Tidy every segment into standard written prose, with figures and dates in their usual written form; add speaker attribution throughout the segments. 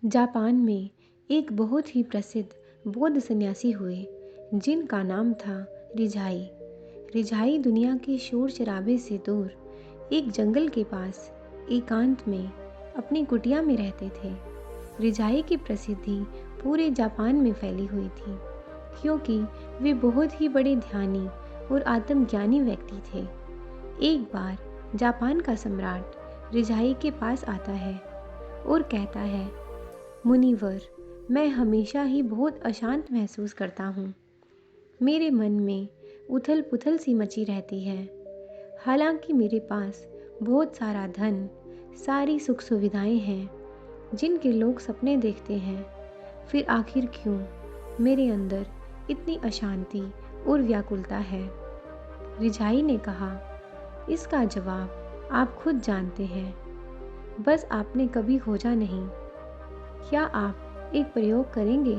Speaker 1: Japan में एक बहुत ही प्रसिद्ध बौद्ध सन्यासी हुए जिनका नाम था रिझाई। रिझाई दुनिया के शोर शराबे से दूर एक जंगल के पास एकांत में अपनी कुटिया में रहते थे। रिझाई की प्रसिद्धि पूरे जापान में फैली हुई थी क्योंकि वे बहुत ही बड़े ध्यानी और आत्मज्ञानी व्यक्ति थे। एक बार जापान का सम्राट रिझाई के पास आता है और कहता है, मुनिवर, मैं हमेशा ही बहुत अशांत महसूस करता हूँ। मेरे मन में उथल पुथल सी मची रहती है। हालांकि मेरे पास बहुत सारा धन, सारी सुख सुविधाएं हैं जिनके लोग सपने देखते हैं, फिर आखिर क्यों मेरे अंदर इतनी अशांति और व्याकुलता है। रिझाई ने कहा, इसका जवाब आप खुद जानते हैं, बस आपने कभी खोजा नहीं। क्या आप एक प्रयोग करेंगे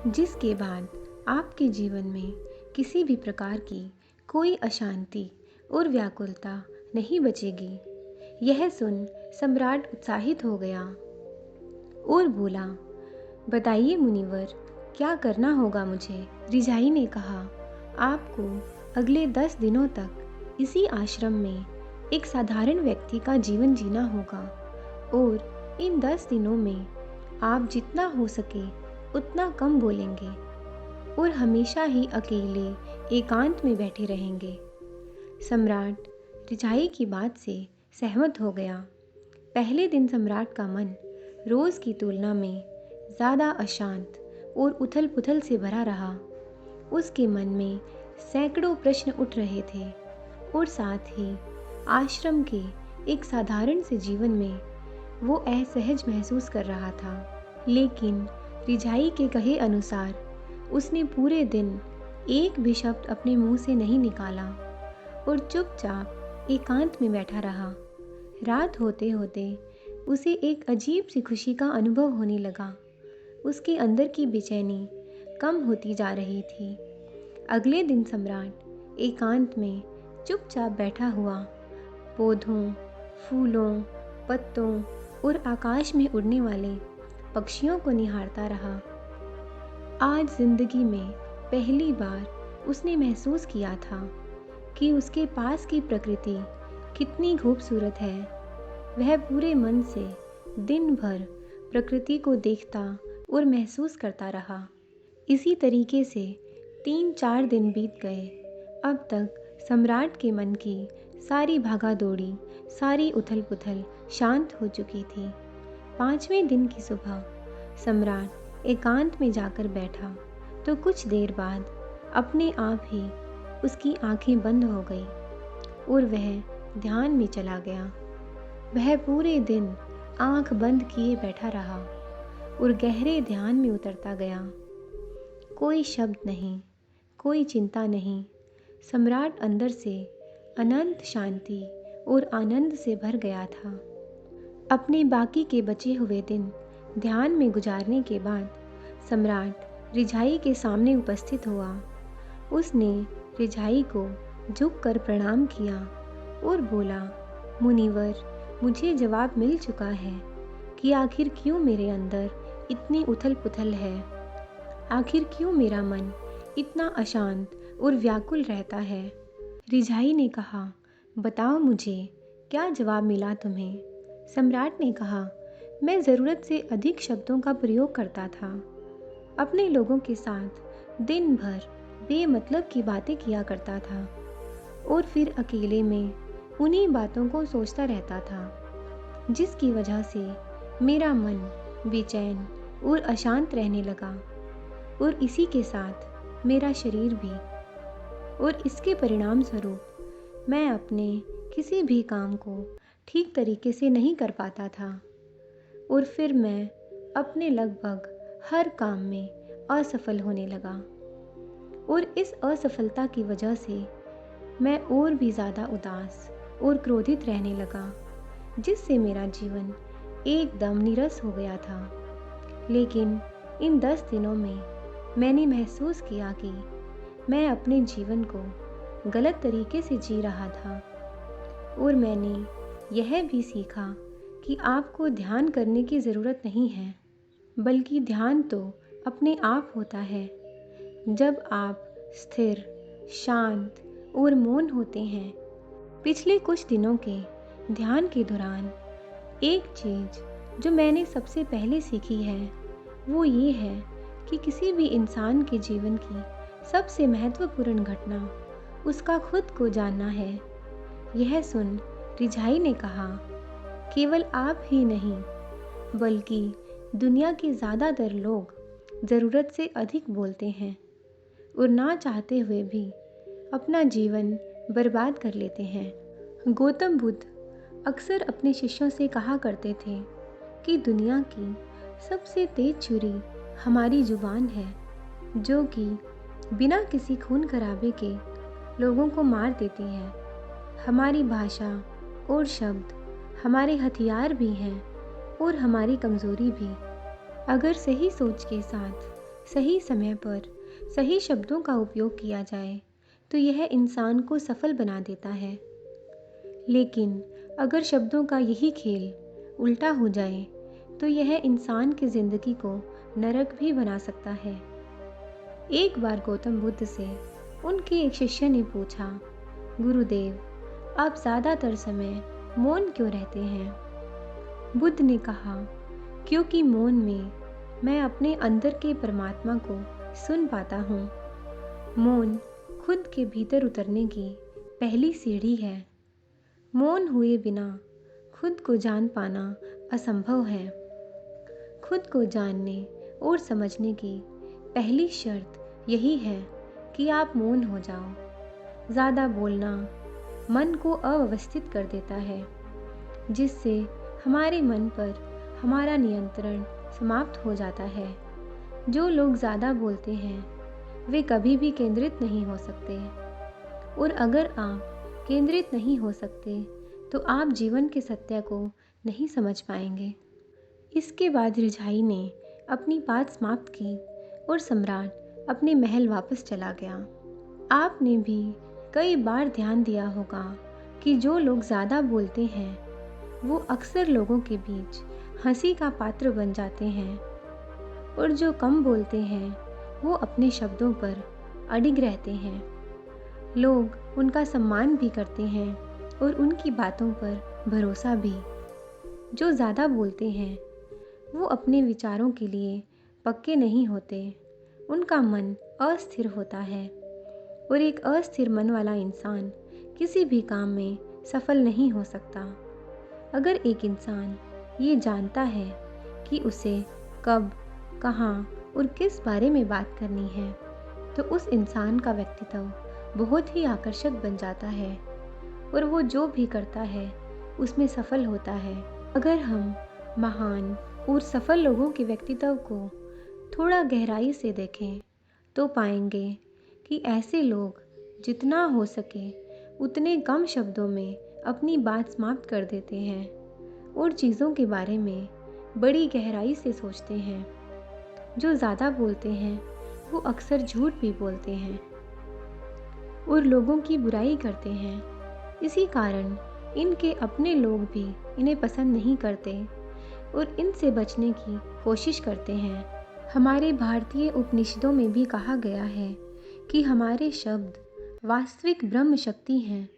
Speaker 1: जिसके बाद आपके जीवन में किसी भी प्रकार की कोई अशांति और व्याकुलता नहीं बचेगी। यह सुन सम्राट उत्साहित हो गया और बोला, बताइए मुनिवर, क्या करना होगा मुझे। रिझाई ने कहा, आपको अगले 10 दिनों तक इसी आश्रम में एक साधारण व्यक्ति का जीवन जीना होगा और इन 10 दिनों में आप जितना हो सके उतना कम बोलेंगे और हमेशा ही अकेले एकांत में बैठे रहेंगे। सम्राट रिझाई की बात से सहमत हो गया। पहले दिन सम्राट का मन रोज़ की तुलना में ज़्यादा अशांत और उथल पुथल से भरा रहा। उसके मन में सैकड़ों प्रश्न उठ रहे थे और साथ ही आश्रम के एक साधारण से जीवन में वो असहज महसूस कर रहा था। लेकिन रिझाई के कहे अनुसार उसने पूरे दिन एक भी शब्द अपने मुंह से नहीं निकाला और चुपचाप एकांत में बैठा रहा। रात होते होते उसे एक अजीब सी खुशी का अनुभव होने लगा। उसके अंदर की बेचैनी कम होती जा रही थी। अगले दिन सम्राट एकांत में चुपचाप बैठा हुआ पौधों, फूलों, पत्तों और आकाश में उड़ने वाले पक्षियों को निहारता रहा। आज जिंदगी में पहली बार उसने महसूस किया था कि उसके पास की प्रकृति कितनी खूबसूरत है। वह पूरे मन से दिन भर प्रकृति को देखता और महसूस करता रहा। इसी तरीके से 3-4 दिन बीत गए। अब तक सम्राट के मन की सारी भागा दौड़ी, सारी उथल पुथल शांत हो चुकी थी। 5वें दिन की सुबह सम्राट एकांत में जाकर बैठा तो कुछ देर बाद अपने आप ही उसकी आंखें बंद हो गई और वह ध्यान में चला गया। वह पूरे दिन आंख बंद किए बैठा रहा और गहरे ध्यान में उतरता गया। कोई शब्द नहीं, कोई चिंता नहीं। सम्राट अंदर से अनंत शांति और आनंद से भर गया था। अपने बाकी के बचे हुए दिन ध्यान में गुजारने के बाद सम्राट रिझाई के सामने उपस्थित हुआ। उसने रिझाई को झुककर प्रणाम किया और बोला, मुनिवर, मुझे जवाब मिल चुका है कि आखिर क्यों मेरे अंदर इतनी उथल पुथल है। आखिर क्यों मेरा मन इतना अशांत और व्याकुल रहता है। रिझाई ने कहा, बताओ मुझे, क्या जवाब मिला तुम्हें। सम्राट ने कहा, मैं ज़रूरत से अधिक शब्दों का प्रयोग करता था। अपने लोगों के साथ दिन भर बेमतलब की बातें किया करता था और फिर अकेले में उन्हीं बातों को सोचता रहता था, जिसकी वजह से मेरा मन बेचैन और अशांत रहने लगा और इसी के साथ मेरा शरीर भी। और इसके परिणाम स्वरूप मैं अपने किसी भी काम को ठीक तरीके से नहीं कर पाता था और फिर मैं अपने लगभग हर काम में असफल होने लगा और इस असफलता की वजह से मैं और भी ज़्यादा उदास और क्रोधित रहने लगा, जिससे मेरा जीवन एकदम नीरस हो गया था। लेकिन इन 10 दिनों में मैंने महसूस किया कि मैं अपने जीवन को गलत तरीके से जी रहा था और मैंने यह भी सीखा कि आपको ध्यान करने की ज़रूरत नहीं है। बल्कि ध्यान तो अपने आप होता है। जब आप स्थिर, शांत और मौन होते हैं। पिछले कुछ दिनों के ध्यान के दौरान एक चीज़ जो मैंने सबसे पहले सीखी है वो ये है कि किसी भी इंसान के जीवन की सबसे महत्वपूर्ण घटना उसका खुद को जानना है। यह सुन रिझाई ने कहा, केवल आप ही नहीं बल्कि दुनिया के ज़्यादातर लोग ज़रूरत से अधिक बोलते हैं और ना चाहते हुए भी अपना जीवन बर्बाद कर लेते हैं। गौतम बुद्ध अक्सर अपने शिष्यों से कहा करते थे कि दुनिया की सबसे तेज छुरी हमारी जुबान है, जो कि बिना किसी खून खराबे के लोगों को मार देती है। हमारी भाषा और शब्द हमारे हथियार भी हैं और हमारी कमज़ोरी भी। अगर सही सोच के साथ सही समय पर सही शब्दों का उपयोग किया जाए तो यह इंसान को सफल बना देता है। लेकिन अगर शब्दों का यही खेल उल्टा हो जाए तो यह इंसान की ज़िंदगी को नरक भी बना सकता है। एक बार गौतम बुद्ध से उनके एक शिष्य ने पूछा, गुरुदेव, आप ज़्यादातर समय मौन क्यों रहते हैं? बुद्ध ने कहा, क्योंकि मौन में मैं अपने अंदर के परमात्मा को सुन पाता हूँ। मौन खुद के भीतर उतरने की पहली सीढ़ी है। मौन हुए बिना खुद को जान पाना असंभव है। खुद को जानने और समझने की पहली शर्त यही है कि आप मौन हो जाओ। ज़्यादा बोलना मन को अव्यवस्थित कर देता है, जिससे हमारे मन पर हमारा नियंत्रण समाप्त हो जाता है। जो लोग ज़्यादा बोलते हैं वे कभी भी केंद्रित नहीं हो सकते, और अगर आप केंद्रित नहीं हो सकते तो आप जीवन के सत्य को नहीं समझ पाएंगे। इसके बाद रिझाई ने अपनी बात समाप्त की और सम्राट अपने महल वापस चला गया। आपने भी कई बार ध्यान दिया होगा कि जो लोग ज़्यादा बोलते हैं वो अक्सर लोगों के बीच हंसी का पात्र बन जाते हैं, और जो कम बोलते हैं वो अपने शब्दों पर अडिग रहते हैं। लोग उनका सम्मान भी करते हैं और उनकी बातों पर भरोसा भी। जो ज़्यादा बोलते हैं वो अपने विचारों के लिए पक्के नहीं होते। उनका मन अस्थिर होता है, और एक अस्थिर मन वाला इंसान किसी भी काम में सफल नहीं हो सकता। अगर एक इंसान ये जानता है कि उसे कब, कहाँ और किस बारे में बात करनी है, तो उस इंसान का व्यक्तित्व बहुत ही आकर्षक बन जाता है और वो जो भी करता है उसमें सफल होता है। अगर हम महान और सफल लोगों के व्यक्तित्व को थोड़ा गहराई से देखें तो पाएंगे कि ऐसे लोग जितना हो सके उतने कम शब्दों में अपनी बात समाप्त कर देते हैं और चीज़ों के बारे में बड़ी गहराई से सोचते हैं। जो ज़्यादा बोलते हैं वो अक्सर झूठ भी बोलते हैं और लोगों की बुराई करते हैं। इसी कारण इनके अपने लोग भी इन्हें पसंद नहीं करते और इनसे बचने की कोशिश करते हैं। हमारे भारतीय उपनिषदों में भी कहा गया है कि हमारे शब्द वास्तविक ब्रह्म शक्ति हैं।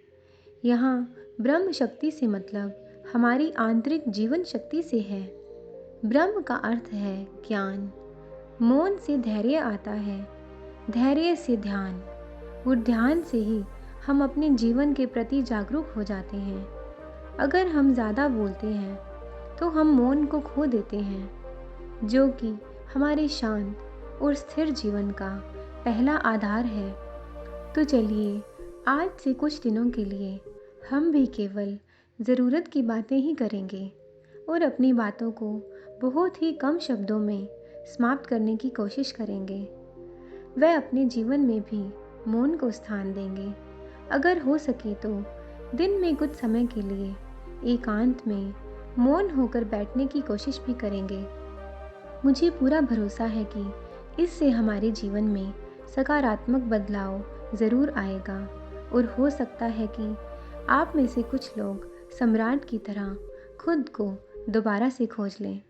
Speaker 1: यहाँ ब्रह्म शक्ति से मतलब हमारी आंतरिक जीवन शक्ति से है। ब्रह्म का अर्थ है ज्ञान। मौन से धैर्य आता है, धैर्य से ध्यान, और ध्यान से ही हम अपने जीवन के प्रति जागरूक हो जाते हैं। अगर हम ज़्यादा बोलते हैं तो हम मौन को खो देते हैं, जो कि हमारे शांत और स्थिर जीवन का पहला आधार है। तो चलिए आज से कुछ दिनों के लिए हम भी केवल ज़रूरत की बातें ही करेंगे और अपनी बातों को बहुत ही कम शब्दों में समाप्त करने की कोशिश करेंगे। वह अपने जीवन में भी मौन को स्थान देंगे। अगर हो सके तो दिन में कुछ समय के लिए एकांत में मौन होकर बैठने की कोशिश भी करेंगे। मुझे पूरा भरोसा है कि इससे हमारे जीवन में सकारात्मक बदलाव ज़रूर आएगा, और हो सकता है कि आप में से कुछ लोग सम्राट की तरह खुद को दोबारा से खोज लें।